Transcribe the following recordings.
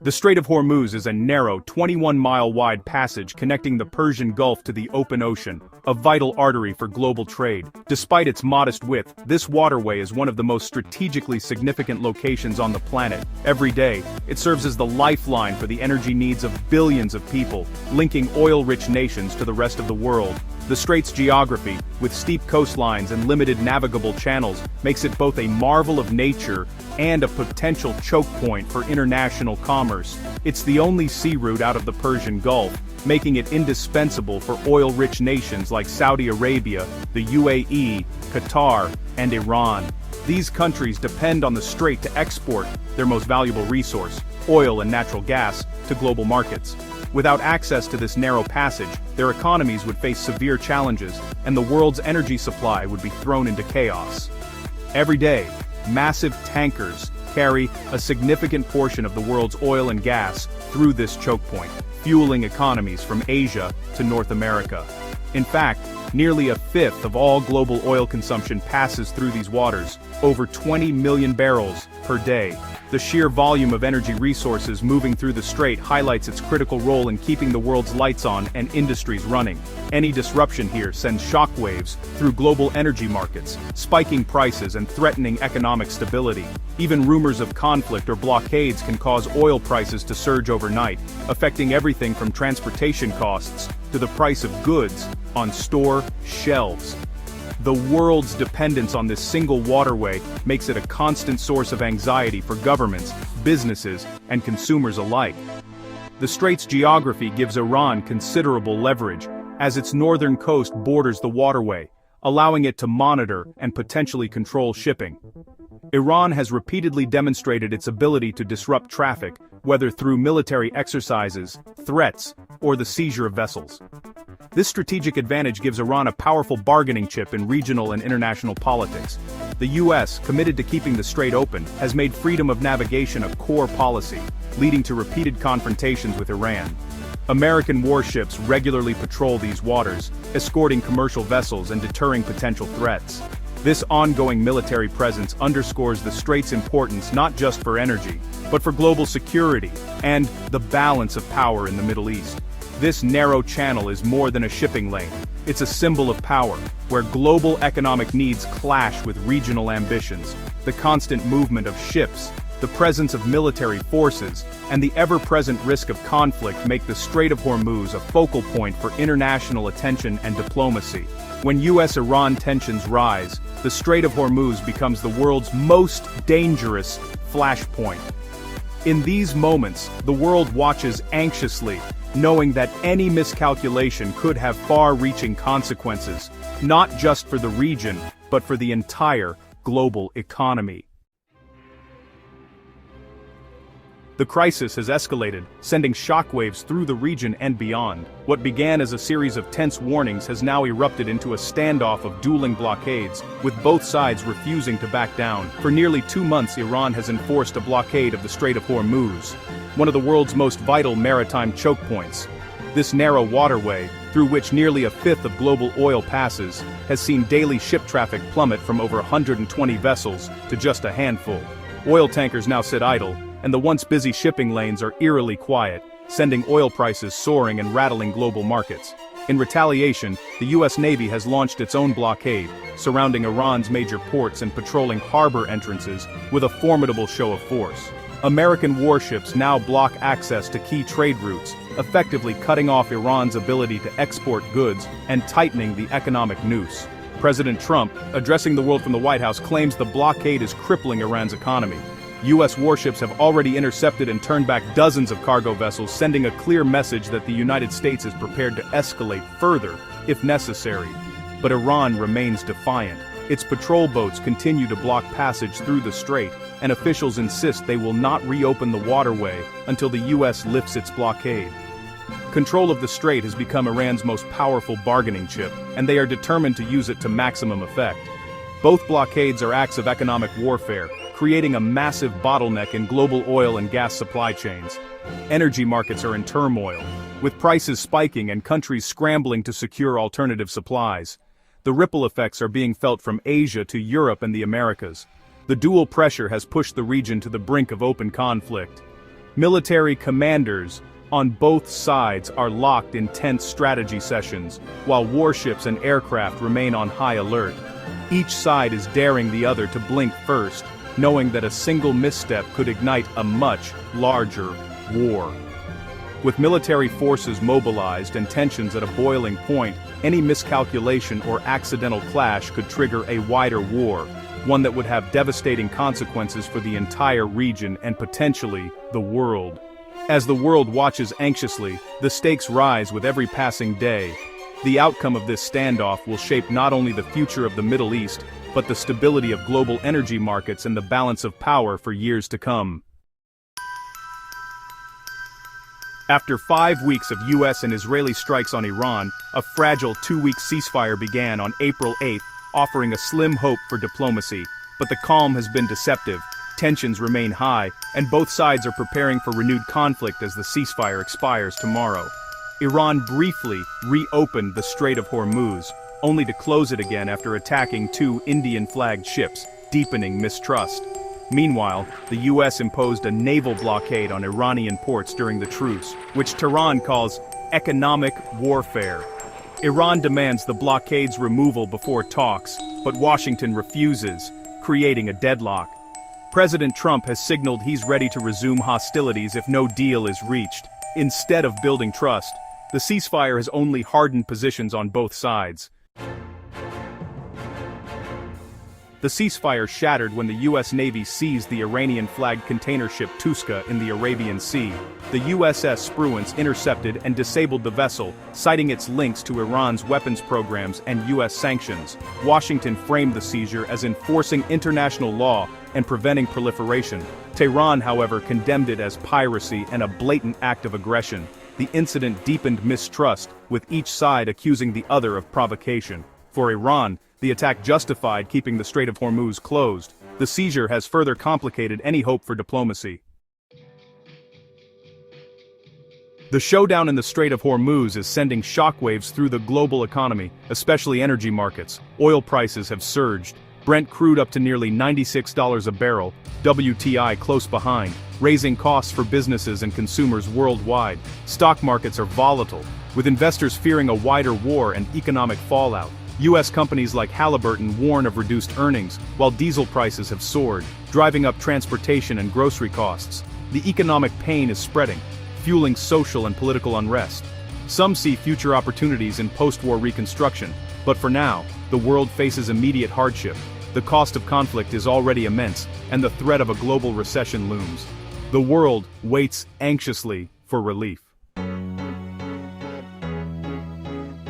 The Strait of Hormuz is a narrow, 21-mile-wide passage connecting the Persian Gulf to the open ocean, a vital artery for global trade. Despite its modest width, this waterway is one of the most strategically significant locations on the planet. Every day, it serves as the lifeline for the energy needs of billions of people, linking oil-rich nations to the rest of the world. The strait's geography, with steep coastlines and limited navigable channels, makes it both a marvel of nature and a potential choke point for international commerce. It's the only sea route out of the Persian Gulf, making it indispensable for oil-rich nations like Saudi Arabia, the UAE, Qatar, and Iran. These countries depend on the strait to export their most valuable resource, oil and natural gas, to global markets. Without access to this narrow passage, their economies would face severe challenges, and the world's energy supply would be thrown into chaos. Every day, massive tankers carry a significant portion of the world's oil and gas through this choke point, fueling economies from Asia to North America. In fact, nearly a fifth of all global oil consumption passes through these waters, over 20 million barrels per day. The sheer volume of energy resources moving through the strait highlights its critical role in keeping the world's lights on and industries running. Any disruption here sends shockwaves through global energy markets, spiking prices and threatening economic stability. Even rumors of conflict or blockades can cause oil prices to surge overnight, affecting everything from transportation costs to the price of goods on store shelves. The world's dependence on this single waterway makes it a constant source of anxiety for governments, businesses, and consumers alike. The strait's geography gives Iran considerable leverage, as its northern coast borders the waterway, allowing it to monitor and potentially control shipping. Iran has repeatedly demonstrated its ability to disrupt traffic, whether through military exercises, threats, or the seizure of vessels. This strategic advantage gives Iran a powerful bargaining chip in regional and international politics. The U.S., committed to keeping the strait open, has made freedom of navigation a core policy, leading to repeated confrontations with Iran. American warships regularly patrol these waters, escorting commercial vessels and deterring potential threats. This ongoing military presence underscores the strait's importance not just for energy, but for global security and the balance of power in the Middle East. This narrow channel is more than a shipping lane. It's a symbol of power, where global economic needs clash with regional ambitions. The constant movement of ships, the presence of military forces, and the ever-present risk of conflict make the Strait of Hormuz a focal point for international attention and diplomacy. When US-Iran tensions rise, the Strait of Hormuz becomes the world's most dangerous flashpoint. In these moments, the world watches anxiously, knowing that any miscalculation could have far-reaching consequences, not just for the region, but for the entire global economy. The crisis has escalated, sending shockwaves through the region and beyond. What began as a series of tense warnings has now erupted into a standoff of dueling blockades, with both sides refusing to back down. For nearly 2 months, Iran has enforced a blockade of the Strait of Hormuz, one of the world's most vital maritime choke points. This narrow waterway, through which nearly a fifth of global oil passes, has seen daily ship traffic plummet from over 120 vessels to just a handful. Oil tankers now sit idle, and the once busy shipping lanes are eerily quiet, sending oil prices soaring and rattling global markets. In retaliation, the U.S. Navy has launched its own blockade, surrounding Iran's major ports and patrolling harbor entrances with a formidable show of force. American warships now block access to key trade routes, effectively cutting off Iran's ability to export goods and tightening the economic noose. President Trump, addressing the world from the White House, claims the blockade is crippling Iran's economy. U.S. warships have already intercepted and turned back dozens of cargo vessels, sending a clear message that the United States is prepared to escalate further, if necessary. But Iran remains defiant. Its patrol boats continue to block passage through the strait, and officials insist they will not reopen the waterway until the U.S. lifts its blockade. Control of the strait has become Iran's most powerful bargaining chip, and they are determined to use it to maximum effect. Both blockades are acts of economic warfare, creating a massive bottleneck in global oil and gas supply chains. Energy markets are in turmoil, with prices spiking and countries scrambling to secure alternative supplies. The ripple effects are being felt from Asia to Europe and the Americas. The dual pressure has pushed the region to the brink of open conflict. Military commanders on both sides are locked in tense strategy sessions, while warships and aircraft remain on high alert. Each side is daring the other to blink first, knowing that a single misstep could ignite a much larger war. With military forces mobilized and tensions at a boiling point, any miscalculation or accidental clash could trigger a wider war, one that would have devastating consequences for the entire region and potentially the world. As the world watches anxiously, the stakes rise with every passing day. The outcome of this standoff will shape not only the future of the Middle East, but the stability of global energy markets and the balance of power for years to come. After 5 weeks of US and Israeli strikes on Iran, a fragile 2-week ceasefire began on April 8, offering a slim hope for diplomacy. But the calm has been deceptive. Tensions remain high, and both sides are preparing for renewed conflict as the ceasefire expires tomorrow. Iran briefly reopened the Strait of Hormuz, only to close it again after attacking 2 Indian-flagged ships, deepening mistrust. Meanwhile, the US imposed a naval blockade on Iranian ports during the truce, which Tehran calls economic warfare. Iran demands the blockade's removal before talks, but Washington refuses, creating a deadlock. President Trump has signaled he's ready to resume hostilities if no deal is reached. Instead of building trust, the ceasefire has only hardened positions on both sides. The ceasefire shattered when the U.S. Navy seized the Iranian-flagged container ship Tuska in the Arabian Sea. The USS Spruance intercepted and disabled the vessel, citing its links to Iran's weapons programs and U.S. sanctions. Washington framed the seizure as enforcing international law and preventing proliferation. Tehran, however, condemned it as piracy and a blatant act of aggression. The incident deepened mistrust, with each side accusing the other of provocation. For Iran, the attack justified keeping the Strait of Hormuz closed. The seizure has further complicated any hope for diplomacy. The showdown in the Strait of Hormuz is sending shockwaves through the global economy, especially energy markets. Oil prices have surged. Brent crude up to nearly $96 a barrel, WTI close behind, raising costs for businesses and consumers worldwide. Stock markets are volatile, with investors fearing a wider war and economic fallout. U.S. companies like Halliburton warn of reduced earnings, while diesel prices have soared, driving up transportation and grocery costs. The economic pain is spreading, fueling social and political unrest. Some see future opportunities in post-war reconstruction, but for now, the world faces immediate hardship. The cost of conflict is already immense, and the threat of a global recession looms. The world waits anxiously for relief.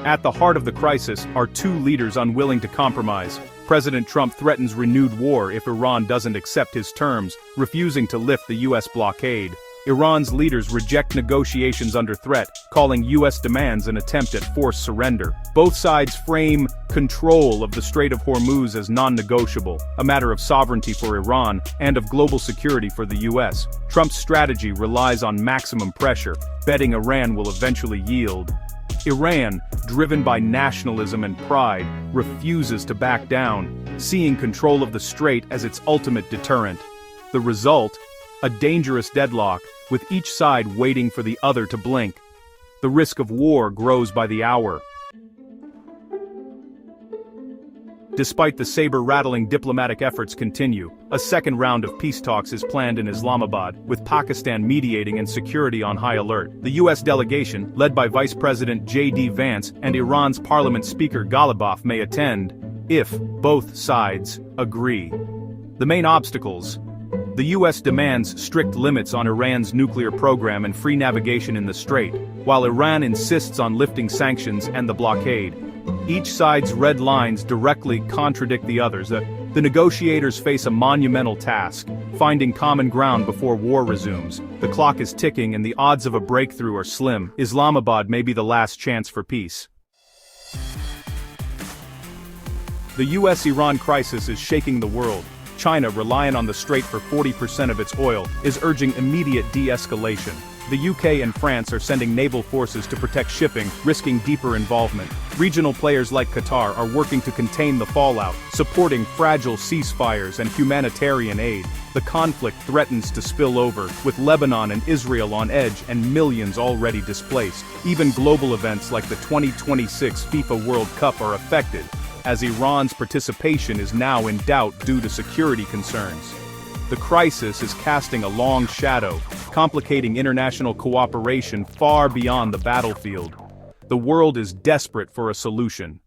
At the heart of the crisis are 2 leaders unwilling to compromise. President Trump threatens renewed war if Iran doesn't accept his terms, refusing to lift the U.S. blockade. Iran's leaders reject negotiations under threat, calling U.S. demands an attempt at forced surrender. Both sides frame control of the Strait of Hormuz as non-negotiable, a matter of sovereignty for Iran and of global security for the U.S. Trump's strategy relies on maximum pressure, betting Iran will eventually yield. Iran, driven by nationalism and pride, refuses to back down, seeing control of the strait as its ultimate deterrent. The result? A dangerous deadlock, with each side waiting for the other to blink. The risk of war grows by the hour. Despite the saber-rattling diplomatic efforts continue, a second round of peace talks is planned in Islamabad, with Pakistan mediating and security on high alert. The U.S. delegation, led by Vice President J.D. Vance and Iran's Parliament Speaker Ghalibaf, may attend, if both sides agree. The main obstacles: the U.S. demands strict limits on Iran's nuclear program and free navigation in the strait, while Iran insists on lifting sanctions and the blockade. Each side's red lines directly contradict the others. The negotiators face a monumental task, finding common ground before war resumes. The clock is ticking and the odds of a breakthrough are slim. Islamabad may be the last chance for peace. The U.S.-Iran crisis is shaking the world. China, reliant on the strait for 40% of its oil, is urging immediate de-escalation. The UK and France are sending naval forces to protect shipping, risking deeper involvement. Regional players like Qatar are working to contain the fallout, supporting fragile ceasefires and humanitarian aid. The conflict threatens to spill over, with Lebanon and Israel on edge and millions already displaced. Even global events like the 2026 FIFA World Cup are affected, as Iran's participation is now in doubt due to security concerns. The crisis is casting a long shadow, complicating international cooperation far beyond the battlefield. The world is desperate for a solution.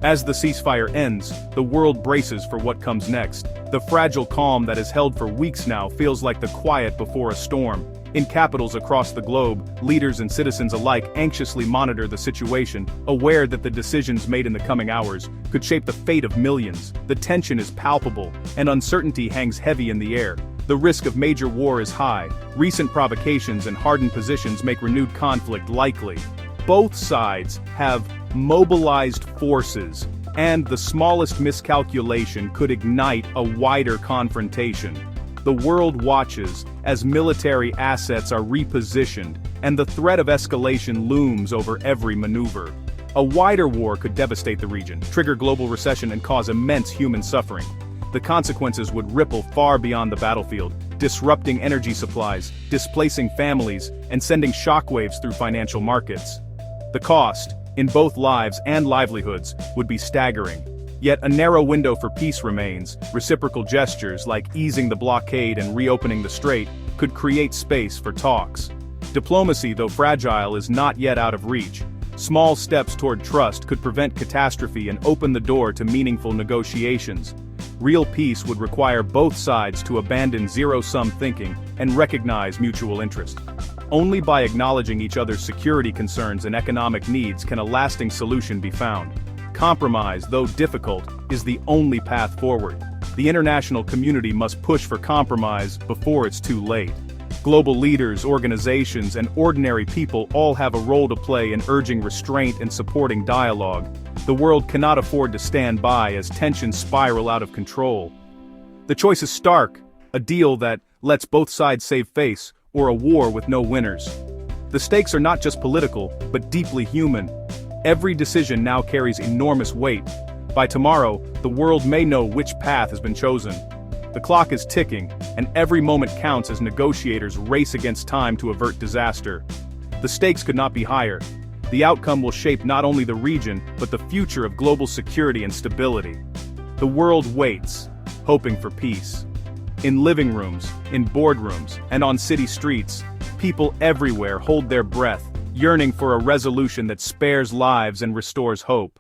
As the ceasefire ends, the world braces for what comes next. The fragile calm that has held for weeks now feels like the quiet before a storm. In capitals across the globe, leaders and citizens alike anxiously monitor the situation, aware that the decisions made in the coming hours could shape the fate of millions. The tension is palpable, and uncertainty hangs heavy in the air. The risk of major war is high. Recent provocations and hardened positions make renewed conflict likely. Both sides have mobilized forces, and the smallest miscalculation could ignite a wider confrontation. The world watches as military assets are repositioned, and the threat of escalation looms over every maneuver. A wider war could devastate the region, trigger global recession, and cause immense human suffering. The consequences would ripple far beyond the battlefield, disrupting energy supplies, displacing families, and sending shockwaves through financial markets. The cost, in both lives and livelihoods, would be staggering. Yet a narrow window for peace remains. Reciprocal gestures like easing the blockade and reopening the strait could create space for talks. Diplomacy, though fragile, is not yet out of reach. Small steps toward trust could prevent catastrophe and open the door to meaningful negotiations. Real peace would require both sides to abandon zero-sum thinking and recognize mutual interest. Only by acknowledging each other's security concerns and economic needs can a lasting solution be found. Compromise, though difficult, is the only path forward. The international community must push for compromise before it's too late. Global leaders, organizations, and ordinary people all have a role to play in urging restraint and supporting dialogue. The world cannot afford to stand by as tensions spiral out of control. The choice is stark: a deal that lets both sides save face, or a war with no winners. The stakes are not just political, but deeply human. Every decision now carries enormous weight. By tomorrow, the world may know which path has been chosen. The clock is ticking, and every moment counts as negotiators race against time to avert disaster. The stakes could not be higher. The outcome will shape not only the region, but the future of global security and stability. The world waits, hoping for peace. In living rooms, in boardrooms, and on city streets, people everywhere hold their breath, yearning for a resolution that spares lives and restores hope.